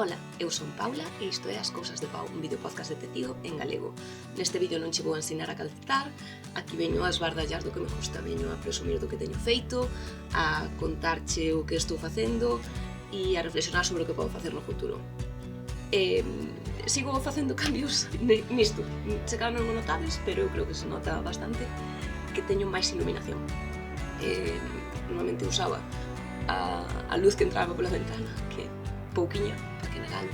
Ola, eu son Paula e isto é As Cousas de Pau, un videopodcast de tecido en galego. Neste vídeo non che vou ensinar a calcetar, aquí veño a esbardallar do que me gusta, veño a presumir do que teño feito, a contarche o que estou facendo e a reflexionar sobre o que podo facer no futuro. Sigo facendo cambios nisto, se calhar non o notades, pero eu creo que se nota bastante que teño máis iluminación. Normalmente usaba a luz que entraba pola ventana, que pouquiña, para que negalo,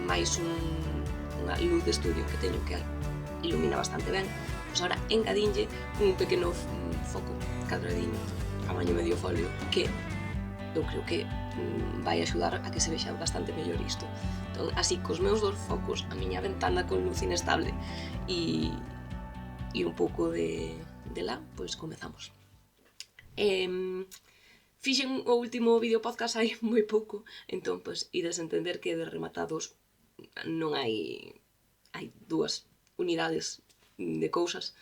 máis unha luz de estudio que teño que ilumina bastante ben. Pois agora engadinlle un pequeno foco cadradiño, tamaño medio folio, que eu creo que vai axudar a que se vexa bastante mellor isto. Entón, así, cos meus dos focos, a miña ventana con luz inestable e un pouco de lá, pois comezamos. Fixen o último vídeo podcast hai moi pouco, entón, pois, ides entender que de rematados non hai dúas unidades de cousas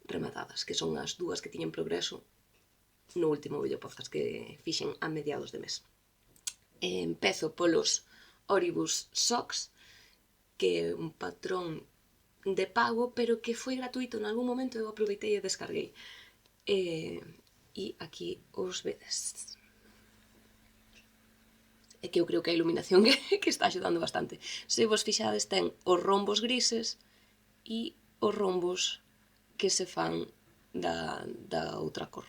rematadas, que son as dúas que tiñen progreso no último vídeo podcast que fixen a mediados de mes. Empezo polos Oribus Socks, que é un patrón de pago, pero que foi gratuito en algún momento, eu aproveitei e descarguei. E aquí os vedes. É que eu creo que a iluminación que está axudando bastante. Se vos fixades, ten os rombos grises e os rombos que se fan da outra cor,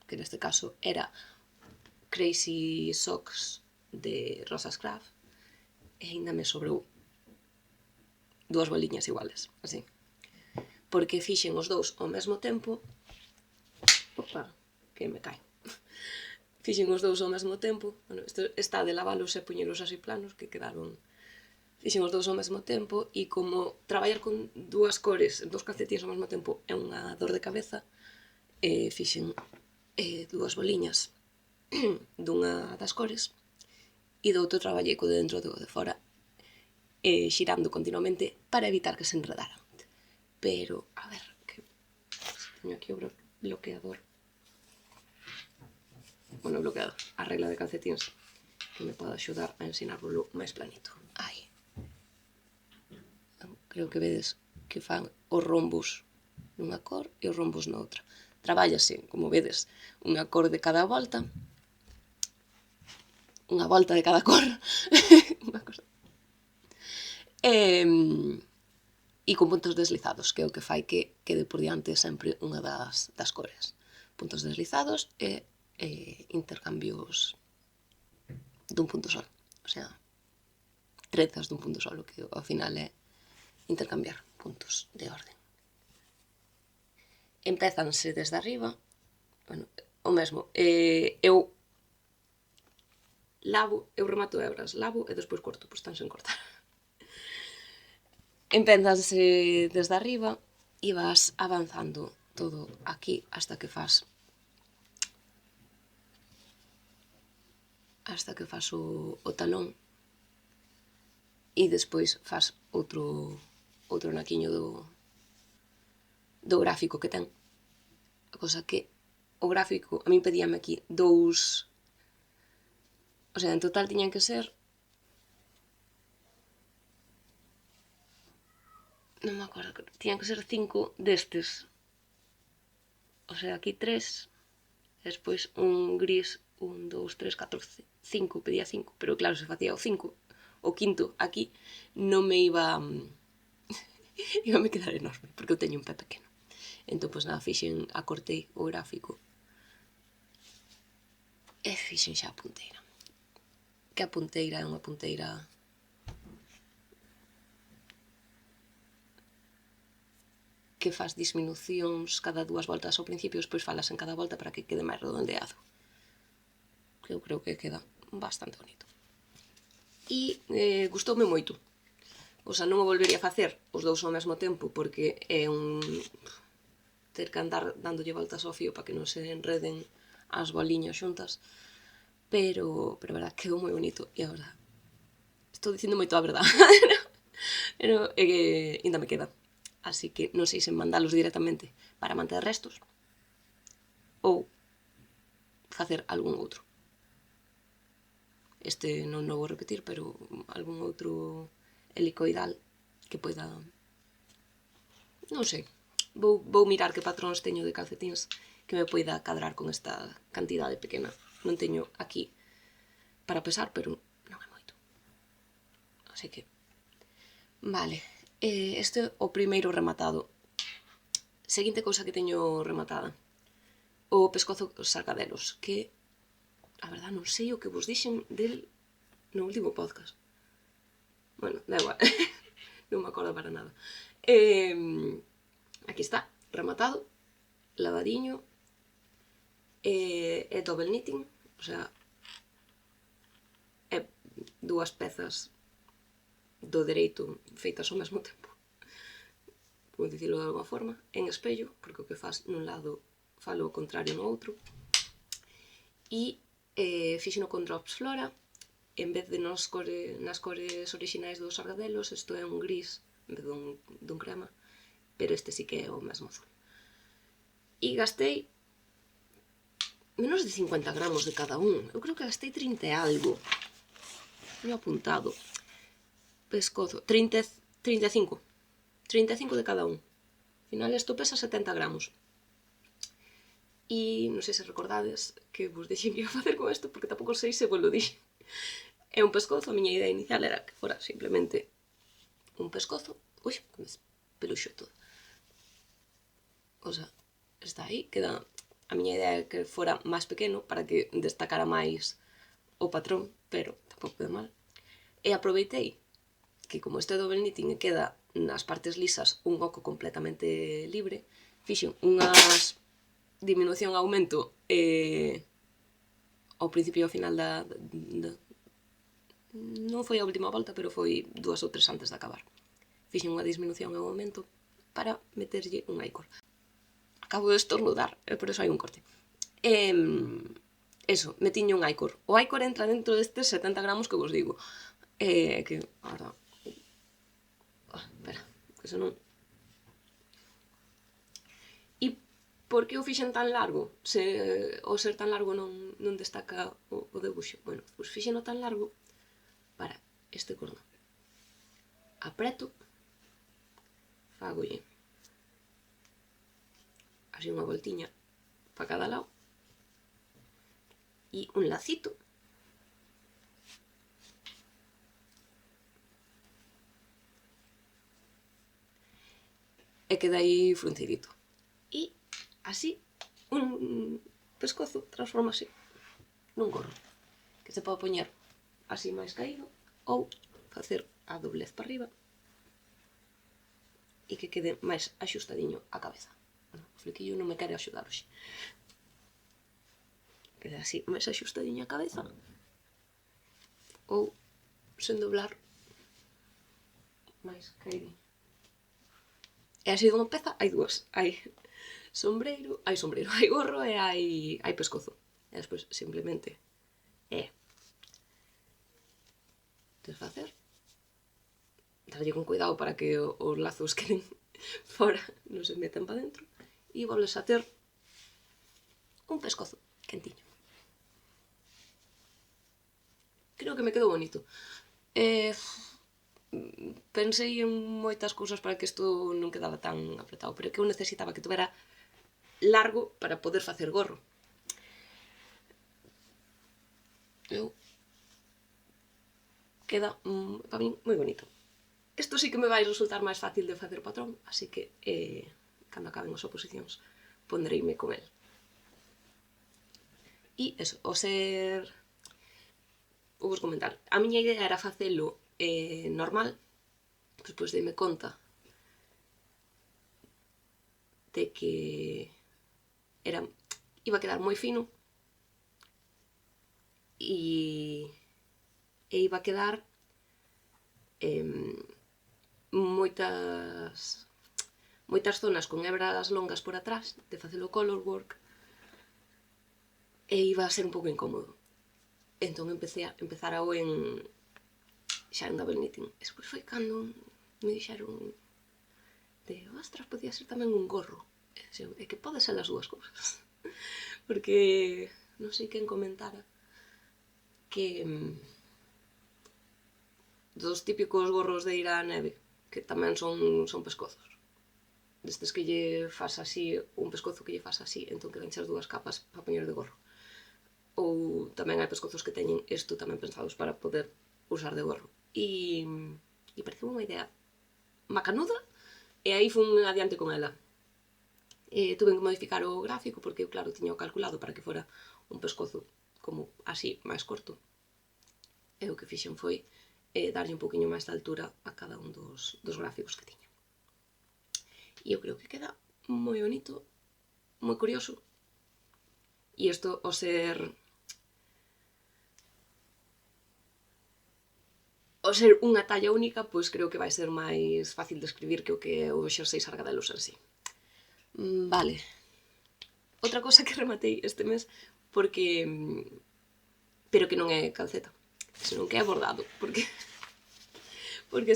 que neste caso era Crazy Socks de Rosas Craft, e ainda me sobrou dúas boliñas iguales, así. Porque fixen os dous ao mesmo tempo. Opa, que me cae. Fixen os dous ao mesmo tempo. Bueno, isto está de lavalos e poñelos así planos, que quedaron. Fixen os dous ao mesmo tempo e como traballar con dúas cores, dous calcetines ao mesmo tempo é unha dor de cabeza, fixen dúas boliñas dunha das cores e do outro traballei co de dentro do de fora, xirando continuamente para evitar que se enredaran. Pero, a ver, que teño aquí o bloqueador. Bueno, bloqueado, a regla de calcetines, que me pode axudar a ensinárvolo máis planito. Ai. Creo que vedes que fan os rombos nunha cor e os rombos noutra. Trabállase, como vedes, unha cor de cada volta, unha volta de cada cor, unha cosa. E con puntos deslizados, que é o que fai que quede por diante sempre unha das cores. Puntos deslizados e intercambios dun punto solo, o sea, trezas dun punto solo, que ao final é intercambiar puntos de orden. Empézanse desde arriba, bueno, o mesmo, eu remato hebras, lavo e despois corto, pois están sen cortar. Empézanse desde arriba e vas avanzando todo aquí hasta que fas o talón e despois fas outro naquiño do gráfico que ten. A cosa que o gráfico a min pedíame aquí dous, o sea, en total tiñan que ser, non me acordo, tiñan que ser 5 destes, o sea, aquí 3, despois un gris, 1, 2, 3, 14, 5, pedía 5, pero claro, se facía o 5, o quinto aquí, non me iba a me quedar enorme, porque eu teño un pé pequeno. Entón, pois nada, acortei o gráfico e fixen xa a punteira. Que a punteira é unha punteira que faz disminucións cada 2 voltas ao principio, despois falas en cada volta para que quede máis redondeado. Que eu creo que queda bastante bonito. E gustoume moito. O sea, non o volvería a facer os dous ao mesmo tempo, porque é un ter que andar dándolle voltas ao fío para que non se enreden as boliñas xuntas, pero verdad, quedou moi bonito. E a verdad, estou dicindo moito a verdad, pero ainda me queda. Así que non sei se mandalos directamente para manter restos ou facer algún outro. Este non o vou repetir, pero algún outro helicoidal que poida... Non sei. Vou mirar que patróns teño de calcetins que me poida cadrar con esta cantidade pequena. Non teño aquí para pesar, pero non é moito. Así que... Vale. Este é o primeiro rematado. Seguinte cousa que teño rematada. O pescozo sacadelos, que... A verdad, non sei o que vos dixen del no último podcast. Bueno, da igual. Non me acordo para nada. Aquí está, rematado, lavadiño, é double knitting, o sea, é dúas pezas do dereito feitas ao mesmo tempo, por dicilo de alguma forma, en espello, porque o que faz nun lado falo o contrario no outro, e fixeno con Drops Flora, en vez de nas cores orixinais dos sargadelos, isto é un gris en vez dun crema, pero este sí que é o mesmo azul. E gastei menos de 50 gramos de cada un. Eu creo que gastei 30 e algo. Teño apuntado. Pescozo. 35. 35 de cada un. Al final isto pesa 70 gramos. E non sei se recordades que vos dixen que ia facer con isto, porque tampouco sei se vos lo dixen. É un pescozo, a miña idea inicial era que fora simplemente un pescozo. Ui, que me peluxo todo. O sea, está aí, queda... A miña idea é que fora máis pequeno para que destacara máis o patrón, pero tampouco queda mal. E aproveitei que como este double knitting queda nas partes lisas un oco completamente libre, fixen unhas diminución e aumento ao principio e ao final da non foi a última volta, pero foi 2 ou 3 antes de acabar. Fixen unha disminución e un aumento para meterlle un icor. Acabo de estornudar, por eso hai un corte. Eso, metiño un icor. O icor entra dentro destes 70 gramos que vos digo. Que, ahora... espera, que se non... E por que o fixen tan largo? Se o ser tan largo non destaca o debuxo. Bueno, pois fixeno tan largo para este cordón. Apreto, fagolle así unha voltiña para cada lado e un lacito e queda aí fruncidito. E así un pescozo transformase nun gorro que se pode poñer así máis caído ou facer a doblez para arriba e que quede máis axustadiño a cabeza. Bueno, o flequillo non me quere axudar hoxe. Quede así máis axustadiño a cabeza ou sen doblar máis caídiño. E así dunha peza hai dúas. Hai sombreiro, hai gorro e hai pescozo. E despois simplemente é desfacer, darlle con cuidado para que os lazos queden fora, non se metan para dentro, e volves a ter un pescozo quentiño. Creo que me quedou bonito. Pensei en moitas cousas para que isto non quedaba tan apretado, pero que eu necesitaba que tuvera largo para poder facer gorro. Queda, para min, moi bonito. Isto sí que me vai resultar máis fácil de facer o patrón, así que, cando acaben as oposicións, pondreime con el. E, eso, o ser... Vou vos comentar. A miña idea era facelo normal, despois deime conta de que iba a quedar moi fino e iba a quedar moitas zonas con hebras longas por atrás de facelo color work e iba a ser un pouco incómodo. Entón empezara o xa en double knitting. E despois foi cando me dixeron de, ostras, podía ser tamén un gorro. É que pode ser as dúas cousas. Porque non sei quen comentara que dos típicos gorros de ir á neve, que tamén son pescozos. Destes que lle faz así, un pescozo que lle faz así, entón quedan as dúas capas para poñer de gorro. Ou tamén hai pescozos que teñen isto tamén pensados para poder usar de gorro. E pareceu unha idea macanuda, e aí fun adiante con ela. Tuve que modificar o gráfico porque eu, claro, tiño calculado para que fora un pescozo como así, máis corto. E o que fixen foi darlle un poquinho máis de altura a cada un dos gráficos que tiña. E eu creo que queda moi bonito, moi curioso. E isto, ao ser unha talla única, pois creo que vai ser máis fácil de escribir que o que o xersei sargadelos en sí. Vale. Outra cosa que rematei este mes, porque... pero que non é calceta, senón que é bordado, porque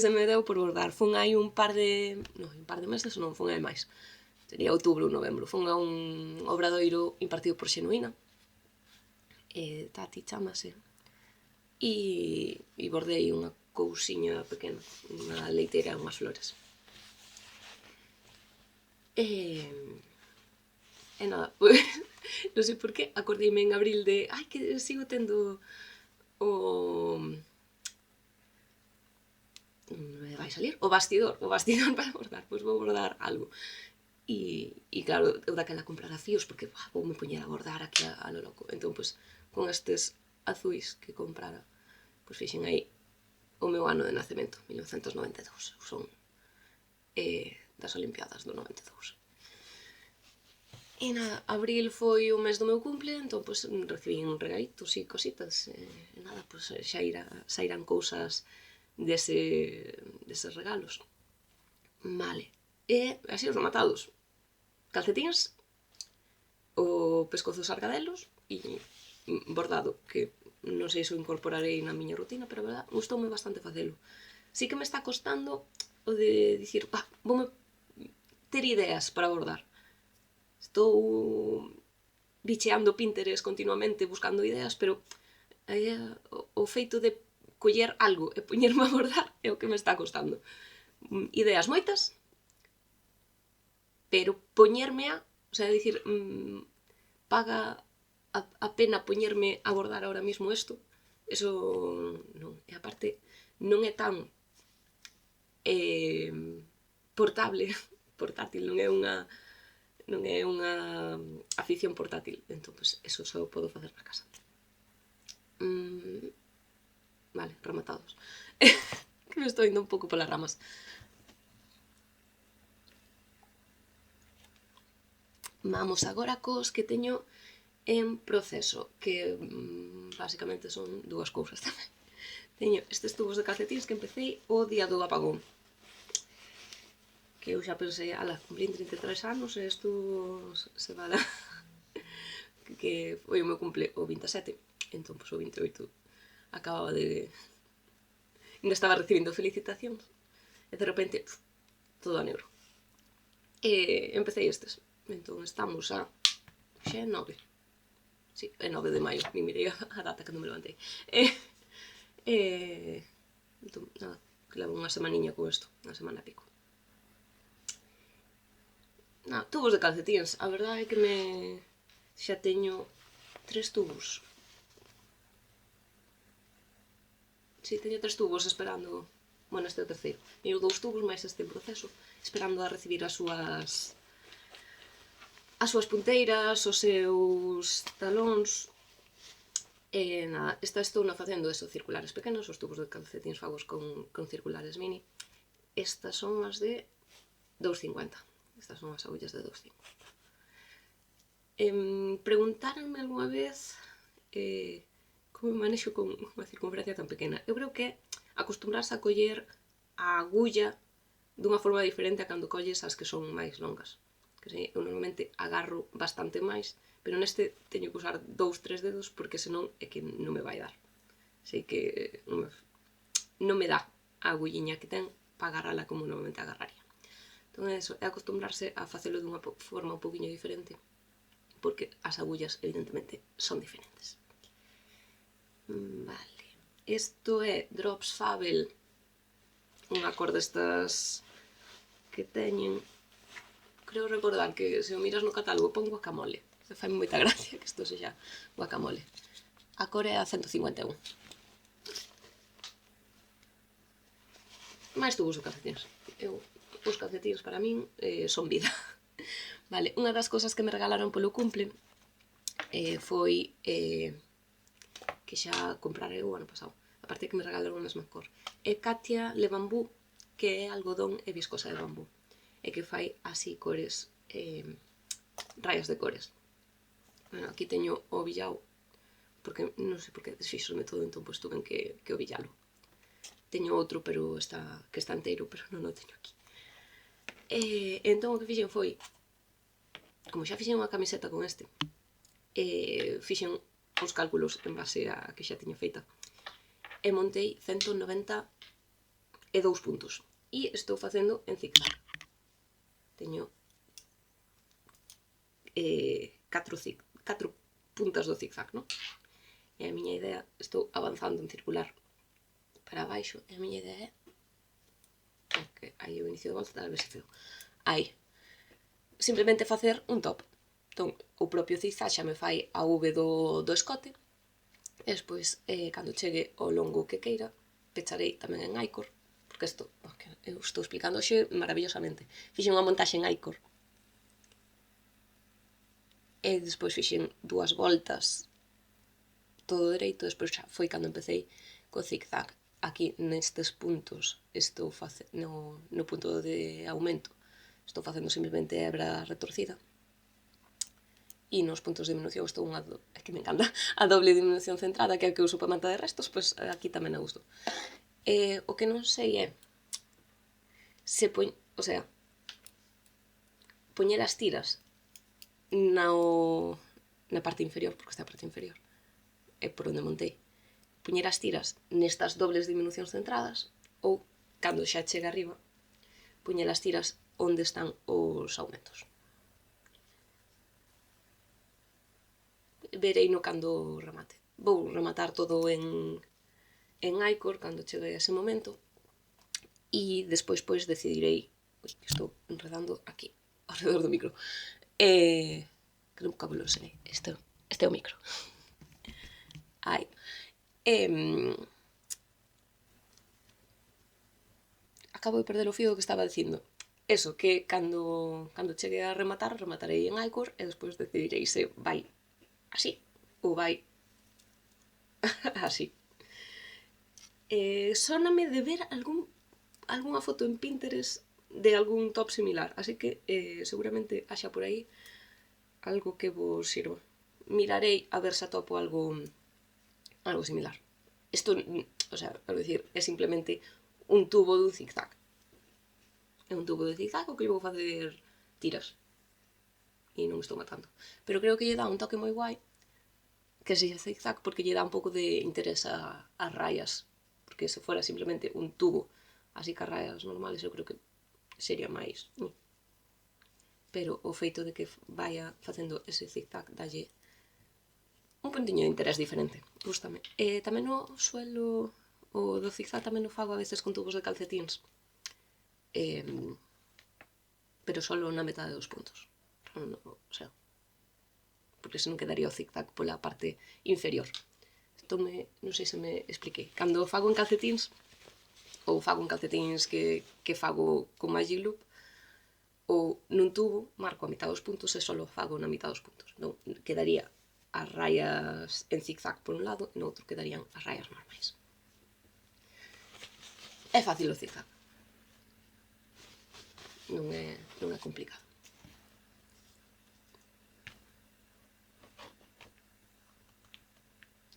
se me deu por bordar. Fun hai un par de meses, non, fun hai máis. Sería outubro ou novembro. Fun a un obradoiro impartido por Xenuína. Tati chamase. E bordei unha cousiña pequena, unha leiteira e unhas flores. E nada, pues, non sei por qué, acordeime en abril de que sigo tendo o... me vai salir o bastidor para bordar, pois vou bordar algo. E claro, eu daquela comprar a fíos porque voume poñer a bordar aquí a lo loco. Entón, pois, con estes azuis que comprara, pois fixen aí o meu ano de nacemento, 1992. Son das Olimpiadas do 92. E nada, abril foi o mes do meu cumple, entón, pois, recibín regalitos e cositas. E nada, pois, xa irán cousas deses regalos. Vale. E así os rematados. Calcetíns, o pescozo sargadelos e bordado, que non sei se o incorporarei na miña rutina, pero a verdad, gustoume bastante facelo. Sí que me está costando o de dicir, voume ter ideas para bordar. Estou bicheando Pinterest continuamente buscando ideas, pero o feito de coller algo e poñerme a bordar é o que me está costando. Ideas moitas, pero poñerme o sea, dicir, paga a pena poñerme a bordar ahora mismo isto, eso non. E aparte, non é tan portátil, non é unha afición portátil. Entón, pues, eso só podo facer na casa. Vale, rematados. Que me estou indo un pouco polas ramas. Vamos agora cos que teño en proceso, que basicamente son dúas cousas tamén. Teño estes tubos de calcetíns que empecé o día do apagón. Que eu xa pensei, cumplín 33 anos e isto se va dar. Que foi o meu cumple o 27, entón, pois, o 28 acababa de... ainda estaba recibindo felicitacións e de repente, todo a negro. E empecé estes. Entón, estamos a... xa é 9. Sí, é 9 de maio, ni mirei a data que non me levantei. Entón, nada, que levo unha semaniña con isto, unha semana e pico. Nada, tubos de calcetíns, a verdade é que xa teño 3 tubos. Si, teño 3 tubos esperando, bueno, este é o terceiro. Teño 2 tubos máis este en proceso, esperando a recibir as súas punteiras, os seus talóns. E nada, estou facendo esos circulares pequenos, os tubos de calcetíns fagos con circulares mini. Estas son as de 2,50. Estas son as agullas de 2,50. Preguntáronme algunha vez como me manexo con unha circunferencia tan pequena. Eu creo que acostumbrarse a coller a agulla dunha forma diferente a cando colles as que son máis longas. Que eu normalmente agarro bastante máis, pero neste teño que usar 2-3 dedos porque senón é que non me vai dar. Sei que non me dá a agulliña que ten para agarrala como normalmente agarraría. Entón, é acostumbrarse a facelo dunha forma un poquinho diferente, porque as agullas, evidentemente, son diferentes. Vale. Isto é Drops Fabel unha cor destas que teñen, creo recordar que se o miras no catálogo pon guacamole. Se fai moita gracia que isto sexa guacamole. A cor é a 151. Mais tú uso calcetines. Os calcetines para min son vida. Vale, unha das cousas que me regalaron polo cumple foi que xa comprarei o ano pasado. Aparte que me regalaron a mesma cor. É Katia Le Bambú, que é algodón e viscosa de bambú. E que fai así cores, rayas de cores. Bueno, aquí teño o billao, porque non sei por que desfíxosme todo, entón pois tuven que o billalo. Teño outro, pero que está enteiro, pero non o teño aquí. Entón o que fixen foi, como xa fixen unha camiseta con este, fixen os cálculos en base a que xa tiña feita e montei 192 puntos e estou facendo en zigzag. Teño 4 puntas do zigzag, non? E a miña idea, estou avanzando en circular para baixo, e a miña idea é que aí o inicio de volta tal vez se feo aí, simplemente facer un top. Entón, o propio zigzag xa me fai a V do escote, e despois, cando chegue ao longo que queira, pecharei tamén en Icor, porque isto, eu estou explicando hoxe maravillosamente. Fixen unha montaxe en Icor, e despois fixen 2 voltas todo dereito, despois xa foi cando empecé co zigzag. Aquí nestes puntos estou facendo, no punto de aumento, estou facendo simplemente hebra retorcida, e nos puntos de diminución estou é que me encanta, a doble diminución centrada, que é o que uso para manta de restos, pois aquí tamén a uso. O que non sei é se poñer as tiras na parte inferior, porque esta é a parte inferior, é por onde montei, poñer as tiras nestas dobles diminucións centradas, ou, cando xa chega arriba, poñer as tiras onde están os aumentos. Verei no cando remate. Vou rematar todo en Icor cando chegue ese momento, e despois pois decidirei, estou enredando aquí ao redor do micro, que non cabo lo sei, este é o micro. Aí. Acabo de perder o fío que estaba dicindo. Eso, que cando chegue a rematar, rematarei en Icor e despois decidirei se vai así ou vai así. Sóname de ver algunha foto en Pinterest de algún top similar, así que seguramente haxa por aí algo que vos sirva. Mirarei a ver se atopo algo similar. Isto, quero dicir, é simplemente un tubo dun zigzag. É un tubo de zigzag o que vou facer tiras. E non me estou matando. Pero creo que lle dá un toque moi guai que sexa zigzag, porque lle dá un pouco de interés ás rayas. Porque se fora simplemente un tubo así que as rayas normales, eu creo que sería máis. Pero o feito de que vaya facendo ese zigzag dalle un puntiño de interés diferente. Gústame. Tamén o suelo, o do zigzag tamén o fago a veces con tubos de calcetíns. Pero solo na metade dos puntos. Porque senón quedaría o zigzag pola parte inferior. Non sei se me expliquei. Cando fago en calcetíns, ou fago en calcetíns que fago con Magic Loop, ou nun tubo, marco a mitad dos puntos e só fago na mitad dos puntos. Non quedaría as rayas en zigzag por un lado e no outro quedarían as rayas normais. É fácil o zigzag. Non é complicado.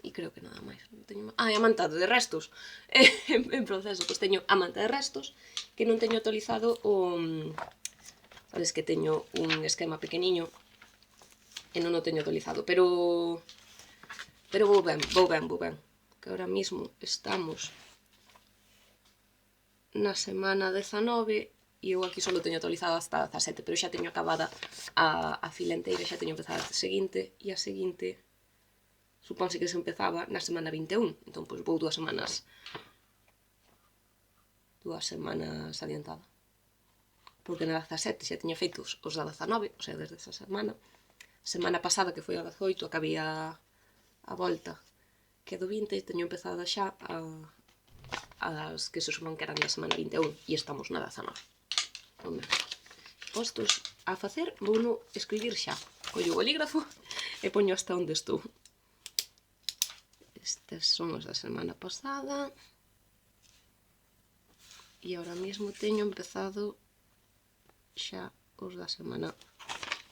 E creo que nada máis. E a manta de restos. En proceso, pois teño a manta de restos, que non teño actualizado sabes que teño un esquema pequeniño e non o teño actualizado, pero vou ben. Que ahora mismo estamos na semana 19 e eu aquí só teño actualizado hasta 17, pero xa teño acabada a fila inteira, xa teño empezado a seguinte, e a seguinte supónse que se empezaba na semana 21, entón pois vou 2 semanas 2 semanas adiantada. Porque na 17 xa tiña feitos os da 19, o sea, desde esa semana. Semana pasada, que foi a 18, acabei a volta, que do 20 teño empezado xa as que se suman que eran da semana 21 e estamos na 19. Hombre, postos a facer, vou no escribir xa. Collo o bolígrafo e poño hasta onde estou. Estes son os da semana pasada. E ahora mesmo teño empezado xa os da semana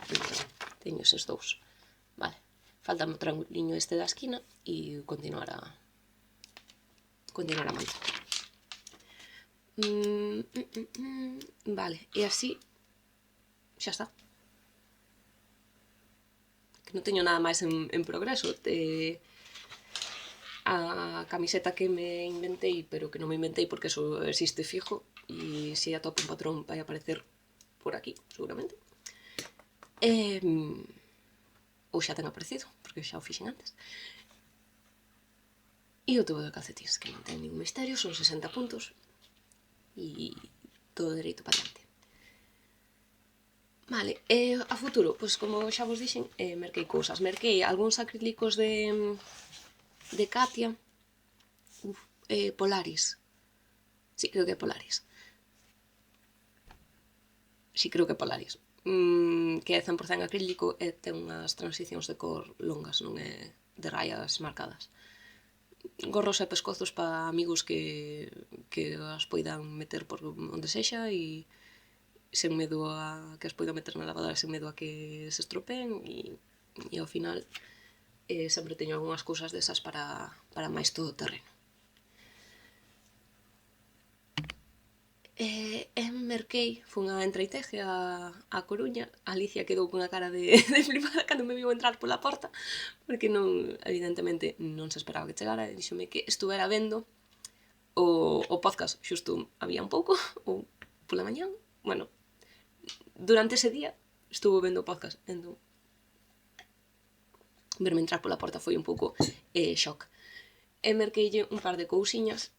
21. Teño eses dous. Vale. Falta o trianguliño este da esquina e continuar a manta. Vale, e así xa está. Que non teño nada máis en progreso. A camiseta que me inventei, pero que non me inventei porque eso existe fijo, e se atopo un patrón vai aparecer por aquí, seguramente. Ou xa ten aparecido, porque xa o fixen antes. E o tubo de calcetins, que non ten ningún misterio, son 60 puntos e todo dereito para diante. Vale, a futuro, pois como xa vos dixen, merquei cousas. Merquei algúns acrílicos de Katia, Polaris. Sí, creo que é Polaris. Sí, creo que é Polaris. Que é 100% acrílico e ten unhas transicións de cor longas, non é de rayas marcadas. Gorros e pescozos para amigos que as poidan meter por onde sexa e sen medo a que as poida meter na lavadora, sen medo a que se estropeen e ao final sempre teño algunhas cousas desas para máis todo terreno. Merquei, fun a Entreiteje a Coruña. Alicia quedou cunha cara de flipada cando me viu entrar pola porta, porque non, evidentemente, non se esperaba que chegara, e díxome que estuvera vendo o podcast, xusto había un pouco, ou pola mañán, bueno, durante ese día estuvo vendo o podcast, entón verme entrar pola porta foi un pouco shock. E merqueille un par de cousiñas,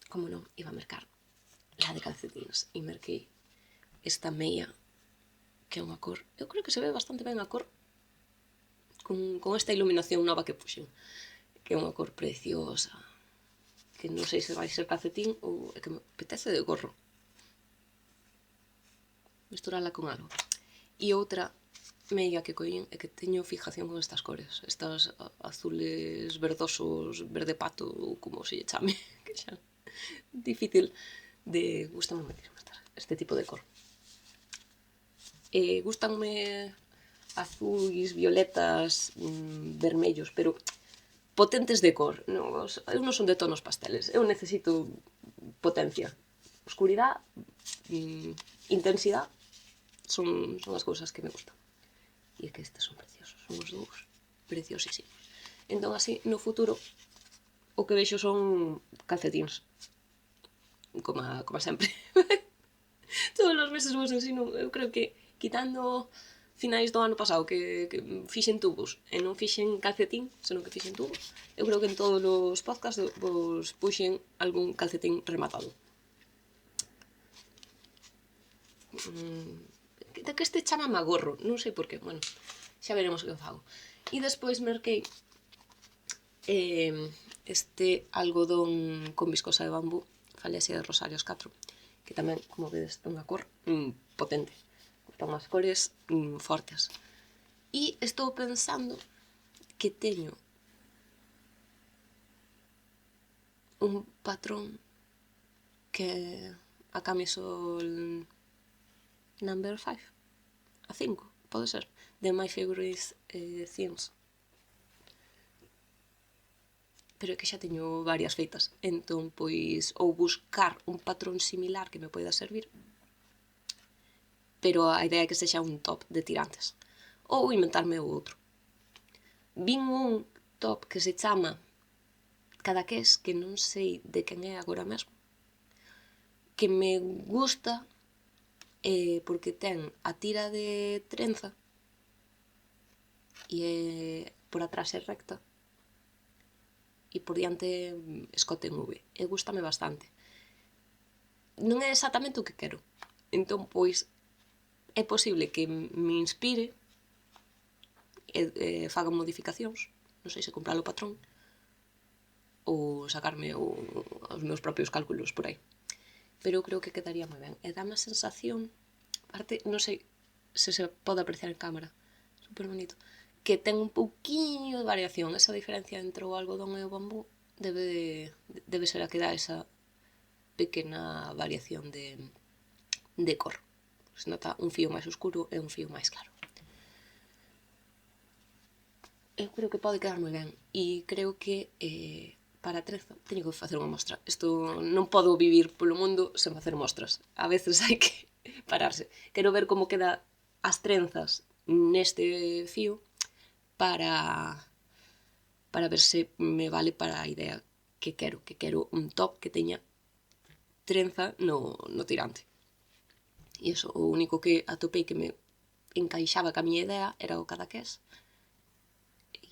como non, iba a mercar la de calcetins, e merquei esta meia, que é unha cor, eu creo que se ve bastante ben a cor con esta iluminación nova que puxen, que é unha cor preciosa, que non sei se vai ser calcetín ou é que me apetece de gorro misturala con algo. E outra meia que collín é que teño fijación con estas cores, estas azules verdosos, verde pato, ou como se lle chame, que xa difícil de... Gústame moitísimo este tipo de cor. Gústanme azuis, violetas, vermellos, pero potentes de cor. Eu non son de tonos pasteles, eu necesito potencia. Oscuridade, intensidade, son as cousas que me gustan. E é que estes son preciosos, son os dous preciosísimos. Entón, así, no futuro, o que vexo son calcetíns. Como sempre. Todos os meses vos ensino, eu creo que, quitando finais do ano pasado que fixen tubos e non fixen calcetín, senón que fixen tubos, eu creo que en todos os podcasts vos puxen algún calcetín rematado. De que este chamame a gorro, non sei por qué, bueno, xa veremos o que fago. E despois merquei este algodón con viscosa de bambú, Falesia de Rosarios 4, que tamén, como vedes, é unha cor potente. Son as cores fortes. E estou pensando que teño un patrón que a camisol number 5, a 5, pode ser, de My Favorite Things. Pero é que xa teño varias feitas, entón, pois, ou buscar un patrón similar que me poida servir, pero a idea é que sexa un top de tirantes, ou inventarme outro. Vin un top que se chama Cadaqués, que non sei de quen é agora mesmo, que me gusta porque ten a tira de trenza e por atrás é recta e por diante escote en V, e gústame bastante. non é exactamente o que quero. Entón, pois, é posible que me inspire e faga modificacións, non sei se compralo patrón, ou sacarme os meus propios cálculos por aí. Pero eu creo que quedaría moi ben. E dá unha sensación, aparte, non sei se se pode apreciar en cámara, super bonito, que ten un pouquiño de variación. Esa diferencia entre o algodón e o bambú debe ser a que dá esa pequena variación de cor. Se nota un fío máis oscuro e un fío máis claro. Eu creo que pode quedar moi ben. E creo que para Trezo teño que facer unha mostra. Isto non podo vivir polo mundo sen facer mostras. A veces hai que pararse. Quero ver como queda as trenzas neste fío para ver se me vale para a idea que quero. Que quero un top que teña trenza no tirante. E iso, o único que atopei que me encaixaba ca miña idea era o cadaqués.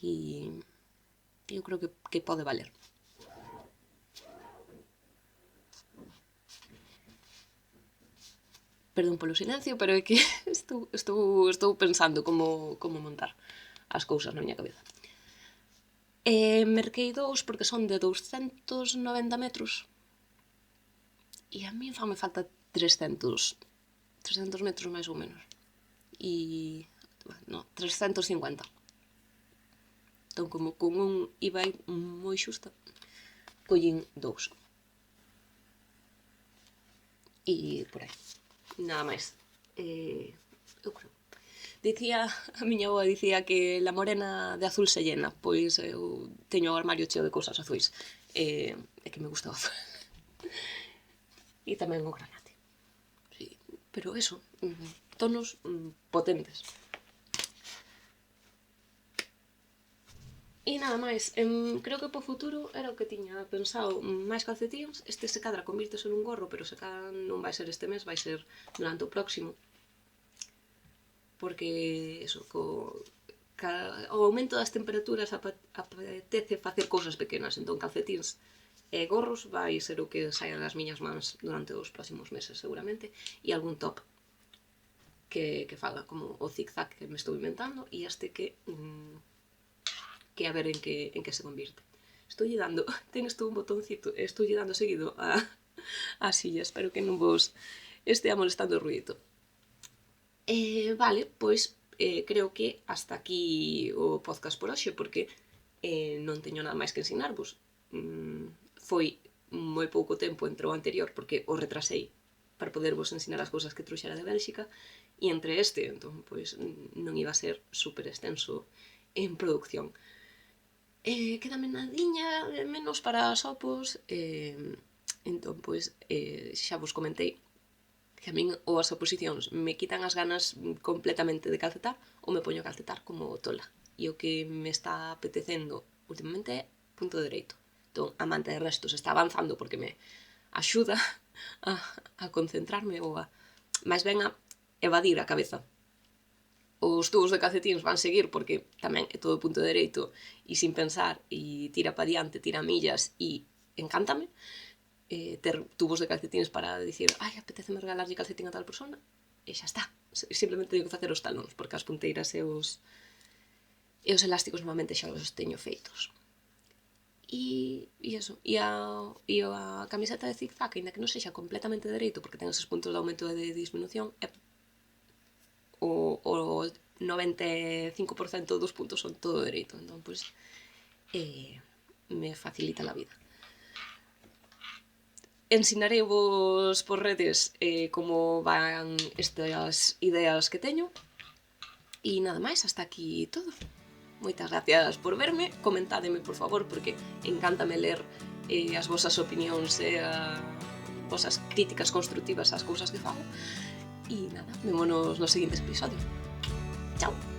E eu creo que pode valer. Perdón polo silencio, pero é que estou pensando como montar as cousas na miña cabeza. Merquei dous porque son de 290 metros e a mí me falta 300 metros máis ou menos. E... no, 350. Entón, como con un iba moi xusta, collín dous. E por aí. Nada máis. Eu creo. Dicía, a miña avó dicía que la morena de azul se llena. Pois eu teño o armario cheo de cousas azuis. É que me gusta o azul. E tamén o granate. Sí. Pero eso, tonos potentes. E nada máis, creo que po futuro era o que tiña pensado, máis calcetíns. Este se cadra convírtese nun gorro, pero se cadra non vai ser este mes, vai ser durante o próximo. Porque, eso, o aumento das temperaturas apetece facer cousas pequenas. Entón, calcetíns e gorros vai ser o que saia das miñas mans durante os próximos meses, seguramente. E algún top que faga, como o zig-zag que me estou inventando, e este que a ver en que se convirte. Estou dando, ten isto un botoncito, estou dando seguido a silla, espero que non vos estea molestando o ruidito. Vale, pois creo que hasta aquí o podcast por hoxe, porque non teño nada máis que ensinarvos. Foi moi pouco tempo entre o anterior, porque o retrasei para podervos ensinar as cousas que trouxera de Bélxica, e entre este, entón, pois, non iba a ser super extenso en producción. Quédame nadiña menos para os opos, entón, pois, xa vos comentei que a min ou as oposicións me quitan as ganas completamente de calcetar ou me poño a calcetar como tola. E o que me está apetecendo últimamente é punto dereito. Entón, a manta de restos está avanzando porque me axuda a concentrarme ou a, máis ben, a evadir a cabeza. Os tubos de calcetíns van seguir porque tamén é todo punto dereito e sin pensar, e tira pa diante, tira millas, e encántame ter tubos de calcetíns para dicir ai, apeteceme regalarlle calcetín a tal persona, e xa está. Simplemente teño que facer os talóns, porque as punteiras e os elásticos normalmente xa os teño feitos. E eso, e a camiseta de zig-zag, ainda que non sexa completamente dereito, porque ten esos puntos de aumento e de disminución, o 95% dos puntos son todo dereito. Entón, pois, me facilita a vida. Ensinarei-vos por redes como van estas ideas que teño. E nada máis, hasta aquí todo. Moitas gracias por verme. Comentádeme, por favor, porque encántame ler as vosas opinións e as vosas críticas constructivas ás cousas que fago. E nada, vémonos no seguinte episodio. Chao!